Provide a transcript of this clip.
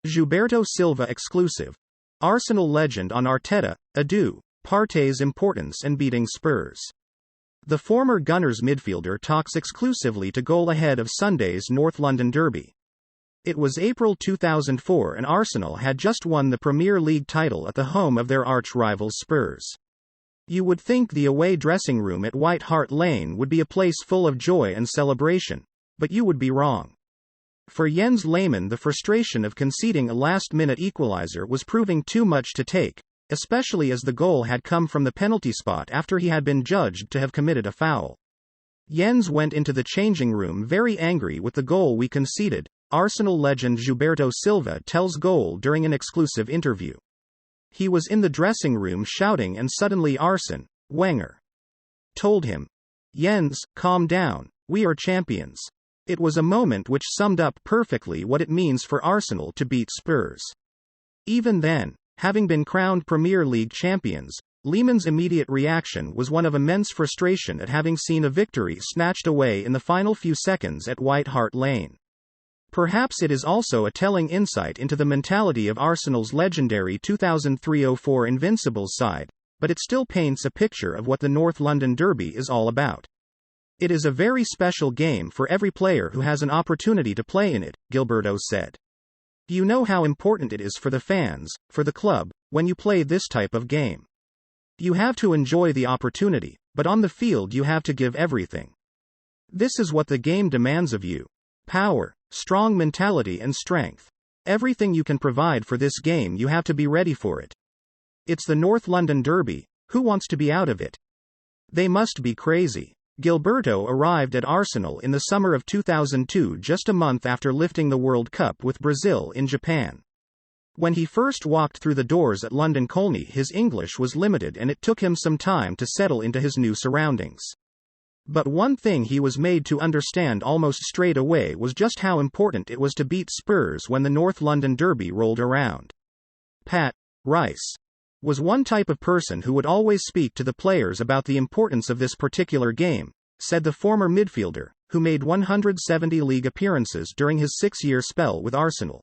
Gilberto Silva exclusive. Arsenal legend on Arteta, adieu, Partey's importance and beating Spurs. The former Gunners midfielder talks exclusively to Goal ahead of Sunday's North London derby. It was April 2004 and Arsenal had just won the Premier League title at the home of their arch-rivals Spurs. You would think the away dressing room at White Hart Lane would be a place full of joy and celebration, but you would be wrong. For Jens Lehmann, the frustration of conceding a last-minute equaliser was proving too much to take, especially as the goal had come from the penalty spot after he had been judged to have committed a foul. Jens went into the changing room very angry with the goal we conceded, Arsenal legend Gilberto Silva tells Goal during an exclusive interview. He was in the dressing room shouting and suddenly Arsene, Wenger, told him, "Jens, calm down, we are champions." It was a moment which summed up perfectly what it means for Arsenal to beat Spurs. Even then, having been crowned Premier League champions, Lehmann's immediate reaction was one of immense frustration at having seen a victory snatched away in the final few seconds at White Hart Lane. Perhaps it is also a telling insight into the mentality of Arsenal's legendary 2003-04 Invincibles side, but it still paints a picture of what the North London derby is all about. It is a very special game for every player who has an opportunity to play in it, Gilberto said. You know how important it is for the fans, for the club, when you play this type of game. You have to enjoy the opportunity, but on the field you have to give everything. This is what the game demands of you. Power, strong mentality and strength. Everything you can provide for this game, you have to be ready for it. It's the North London derby, who wants to be out of it? They must be crazy. Gilberto arrived at Arsenal in the summer of 2002, just a month after lifting the World Cup with Brazil in Japan. When he first walked through the doors at London Colney, his English was limited and it took him some time to settle into his new surroundings. But one thing he was made to understand almost straight away was just how important it was to beat Spurs when the North London derby rolled around. Pat Rice was one type of person who would always speak to the players about the importance of this particular game, said the former midfielder, who made 170 league appearances during his 6-year spell with Arsenal.